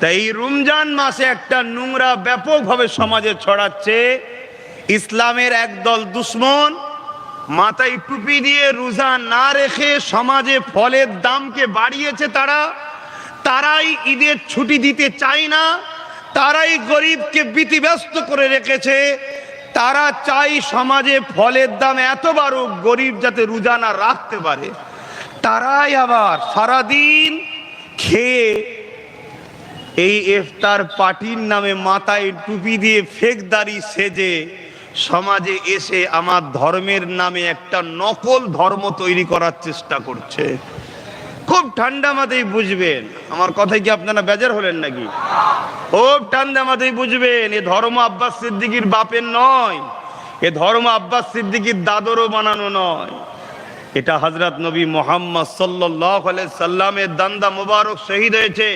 তাই এই রমজান মাসে একটা নোংরা ব্যাপকভাবে সমাজে ছড়াচ্ছে। ইসলামের একদল দুশ্মন মাথায় টুপি দিয়ে রোজা না রেখে সমাজে ফলের দামকে বাড়িয়েছে। তারাই ঈদের ছুটি দিতে চায় না, তারাই গরিবকে ব্যতিব্যস্ত করে রেখেছে। তারা চাই সমাজে ফলের দাম এত বাড়ুক গরিব যাতে রোজা না রাখতে পারে। তারাই আবার সারাদিন খেয়ে এই ইফতার পার্টির নামে মাথায় টুপি দিয়ে ফেক দাড়ি সেজে সমাজে এসে আমার ধর্মের নামে একটা নকল ধর্ম তৈরি করার চেষ্টা করছে। খুব ঠান্ডা মাথায় বুঝবেন, আমার কথায় কি আপনারা বেজার হলেন নাকি? খুব ঠান্ডা মাথায় বুঝবেন, এ ধর্ম আব্বাস সিদ্দিকীর বাপের নয়, এ ধর্ম আব্বাস সিদ্দিকীর দাদরও বানানো নয়। এটা হযরত নবী মুহাম্মদ সাল্লাল্লাহু আলাইহি সাল্লামের দান্দা মোবারক শহীদ হয়েছে,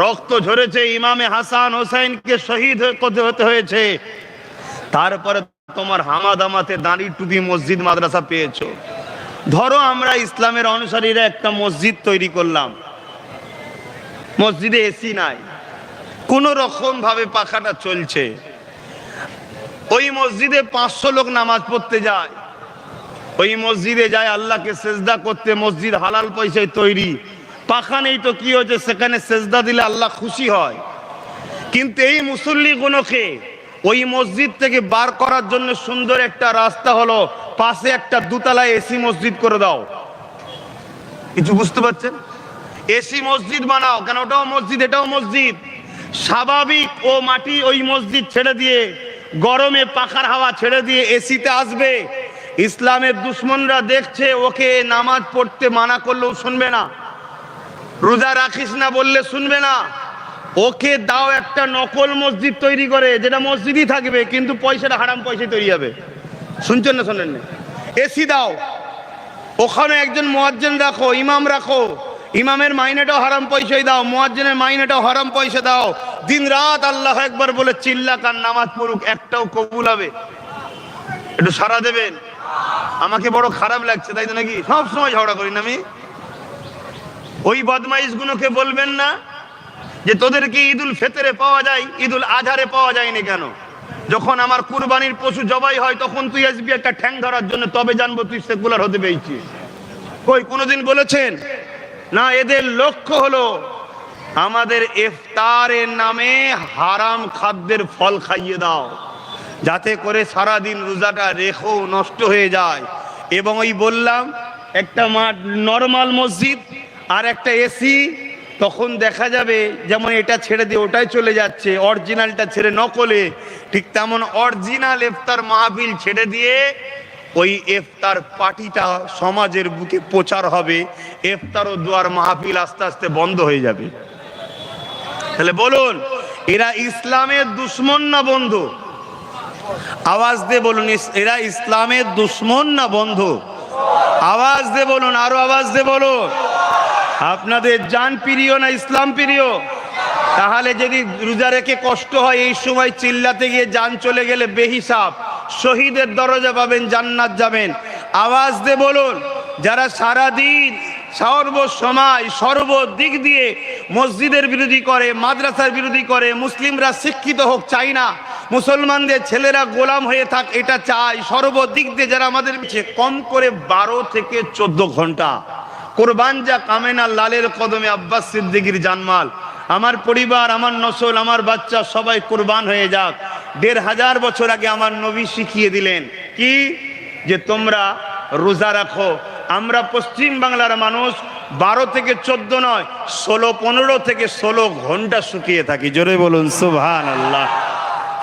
রক্ত ঝরেছে, ইমামে হাসান হোসেনকে শহীদ হতে হয়েছে। তারপরে তোমার হামাদামাতে দাঁড়ি টুপি মসজিদ মাদ্রাসা পেয়েছো। ধরো আমরা ইসলামের অনুসারীরা একটা মসজিদ তৈরি করলাম, মসজিদে এসি নাই, কোন রকম ভাবে পাখাটা চলছে। ওই মসজিদে 500 লোক নামাজ পড়তে যায়, ওই মসজিদে যায় আল্লাহকে সেজদা করতে। মসজিদ হালাল পয়সায় তৈরি, পাখা নেই তো কি হয়েছে, সেখানে সেজদা দিলে আল্লাহ খুশি হয়। কিন্তু এই মুসল্লিগুলোকে ওই মসজিদ থেকে বার করার জন্য সুন্দর একটা রাস্তা হলো পাশে একটা দুতলায় এসি মসজিদ করে দাও। কিছু বুঝতে পারছেন? এসি মসজিদ বানাও, কেন ওটাও মসজিদ এটাও মসজিদ। স্বাভাবিক ও মাটি ওই মসজিদ ছেড়ে দিয়ে গরমে পাখার হাওয়া ছেড়ে দিয়ে এসিতে আসবে। ইসলামের দুশ্মনরা দেখছে, ওকে নামাজ পড়তে মানা করলেও শুনবে না, রোজা রাখিস না বললে শুনবে না। ওকে দাও একটা নকল মসজিদ তৈরি করে, যেটা মসজিদই থাকবে কিন্তু পয়সাটা হারাম পয়সায় তৈরি হবে। শুনছেন না শোনেন না? এসি দাও, ওখানে একজন মুয়াজ্জিন রাখো, ইমাম রাখো, ইমামের মাইনেটাও হারাম পয়সায় দাও, মুয়াজ্জিনের মাইনেটাও হারাম পয়সা দাও। দিন রাত আল্লাহ একবার বলে চিল্লাক আর নামাজ পড়ুক, একটাও কবুল হবে? একটু সারা দেবেন? আমাকে বড় খারাপ লাগছে, তাই তো নাকি? সব সময় ঝগড়া করি না আমি। ওই বদমাইশ গুলোকে বলবেন না যে তোদেরকে ঈদুল ফিতরে পাওয়া যায়, ঈদুল আজহারে পাওয়া যায়নি কেন? যখন আমার কুরবানির পশু জবাই হয় তখন তুই আসবি একটা ঠ্যাং ধরার জন্য, তবে জানবো তুই সেকুলার হতে পেরেছিস। কই কোনোদিন বলেছেন? না, এদের লক্ষ্য হলো আমাদের ইফতারের নামে হারাম খাদ্যের ফল খাইয়ে দাও, যাতে করে সারাদিন রোজাটা রেখেও নষ্ট হয়ে যায়। এবং ওই বললাম একটা নরমাল মসজিদ আর একটা এসি, তখন দেখা যাবে যেমন এটা ছেড়ে দিয়ে ওটাই চলে যাচ্ছে, অরিজিনালটা ছেড়ে নকলে, ঠিক তেমন অরিজিনাল ইফতার মাহফিল ছেড়ে দিয়ে ওই ইফতার পার্টিটা সমাজের বুকে প্রচার হবে। ইফতার ও দোয়ার মাহফিল আস্তে আস্তে বন্ধ হয়ে যাবে। তাহলে বলুন, এরা ইসলামের দুশ্মন না বন্ধু? আওয়াজ দিয়ে বলুন, এরা ইসলামের দুশ্মন না বন্ধু? আওয়াজ দিয়ে বলুন, আরো আওয়াজ দিয়ে বলুন। আপনাদের জান প্রিয় না ইসলাম প্রিয়? তাহলে যদি রোজা রেখে কষ্ট হয় এই সময় চিল্লাতে গিয়ে জান চলে গেলে বেহিসাব শহীদের দরজা পাবেন, জান্নাত যাবেন। আওয়াজ দিয়ে বলুন, যারা সারাদিন সর্বসময় সর্বদিক দিয়ে মসজিদের বিরোধী করে, মাদ্রাসার বিরোধী করে, মুসলিমরা শিক্ষিত হোক চাই না, মুসলমানদের ছেলেরা গোলাম হয়ে থাক এটা চাই, সর্বদিক দিয়ে যারা আমাদের কম করে 12 থেকে 14 ঘন্টা কোরবান যা কামেনা লালের কদমে আব্বাস সিদ্দিকীর জানমাল, আমার পরিবার, আমার নসল, আমার বাচ্চা সবাই কোরবান হয়ে যাক। 1500 বছর আগে আমার নবী শিখিয়ে দিলেন কি, যে তোমরা রোজা রাখো। আমরা পশ্চিম বাংলার মানুষ 12 থেকে 14 নয়, 15 থেকে 16 ঘন্টা শুকিয়ে থাকি। জোরে বলুন সুবহানাল্লাহ।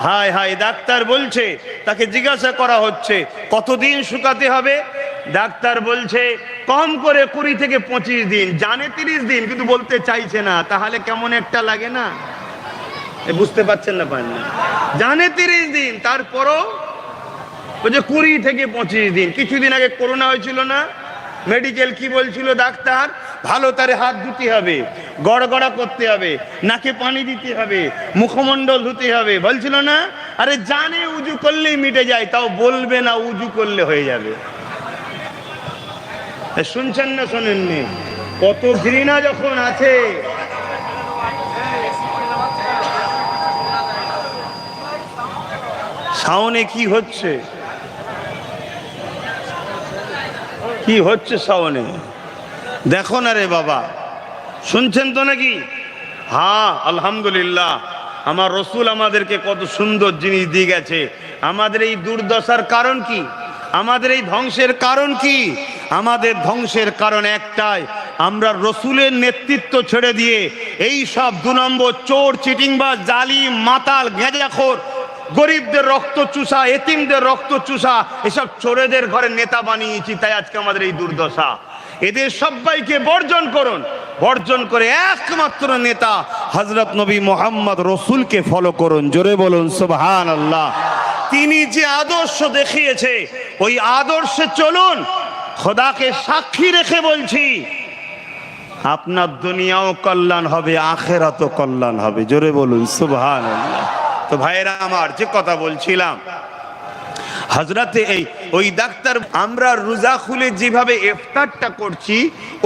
হায় হায়, ডাক্তার বলছে, তাকে জিজ্ঞাসা করা হচ্ছে কতদিন শুকাতে হবে? ডাক্তার বলছে কম করে 20 থেকে 25 দিন। জানে 30 দিন কিন্তু বলতে চাইছে না। তাহলে কেমন একটা লাগে না? বুঝতে পারছেন না? পারেন না? জানে 30 দিন, তারপরও বলছে 20 থেকে 25 দিন। কিছুদিন আগে করোনা হয়েছিল না, মেডিকেল কি বলছিল ডাক্তার? ভালো তারে হাত ধুতে হবে, গড়গড়া করতে হবে, নাকে পানি দিতে হবে, মুখমণ্ডল ধুতে হবে, বলছিল না? আরে জানে উজু করলেই মিটে যায়, তাও বলবে না উজু করলে হয়ে যাবে। শুনছেন না শোনেননি? কত ঘৃণা যখন আছে। শাওনে কি হচ্ছে, কি হচ্ছে শাওনে? দেখো না রে বাবা, শুনছেন তো নাকি? হ্যাঁ আলহামদুলিল্লাহ, আমার রসুল আমাদেরকে কত সুন্দর জিনিস দিয়ে গেছে। আমাদের এই দুর্দশার কারণ কি? আমাদের এই ধ্বংসের কারণ কি? আমাদের ধ্বংসের কারণ একটাই, আমরা রসুলের নেতৃত্ব ছেড়ে দিয়ে এই সব 2 নম্বর চোর, চিটিংবাজ, জালিম, মাতাল, গেঁজাখোর, গরিবদের রক্ত চুষা, এতিমদের রক্ত চুষা, এসব চোরেদের ঘরে নেতা বানিয়েছি। তাই আজকে আমাদের এই দুর্দশা। এদের সবাইকে বর্জন করুন, বর্জন করে একমাত্র নেতা হযরত নবী মুহাম্মদ রসুলকে ফলো করুন। জোরে বলুন সুবহানাল্লাহ। তিনি যে আদর্শ দেখিয়েছে ওই আদর্শে চলুন। খোদাকে সাক্ষী রেখে বলছি, আপনার দুনিয়াও কল্যাণ হবে, আখিরাতও কল্যাণ হবে। জোরে বলুন সুবহানাল্লাহ। তো ভাইরা আমার, যে কথা বলছিলাম, হযরতে ওই ডাক্তার, আমরা রোজা খুলে যেভাবে ইফতারটা করছি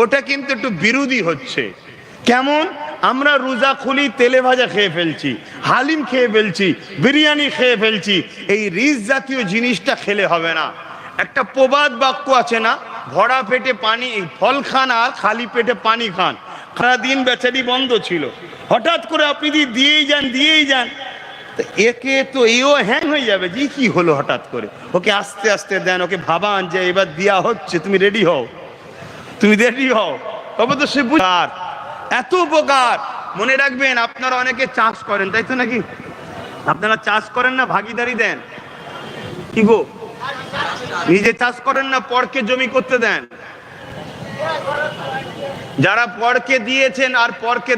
ওটা কিন্তু একটু বিরোধী হচ্ছে। কেমন? আমরা রোজা খুলি তেলে ভাজা খেয়ে ফেলছি, হালিম খেয়ে ফেলছি, বিরিয়ানি খেয়ে ফেলছি। এই রিচ জাতীয় জিনিসটা খেলে হবে না। একটা প্রবাদ বাক্য আছে না, ভরা পেটে পানি ফল খান আর খালি পেটে পানি খান। সারাদিন বেচারি বন্ধ ছিল, হঠাৎ করে আপনি দিয়েই যান, একে তো এও হ্যাং হয়ে যাবে যে কি হলো হঠাৎ করে। ওকে আস্তে আস্তে দেন, ওকে ভাবান যে এবার দেওয়া হচ্ছে, তুমি রেডি হও, তবে তো সে বুঝার এত উপকার। মনে রাখবেন, আপনারা অনেকে চাষ করেন, তাই তো নাকি? আপনারা চাষ করেন না, ভাগিদারি দেন? কি গো, নিজে চাষ করেন না, পরকে জমি করতে দেন? যারা পরকে দিয়েছেন আর পরকে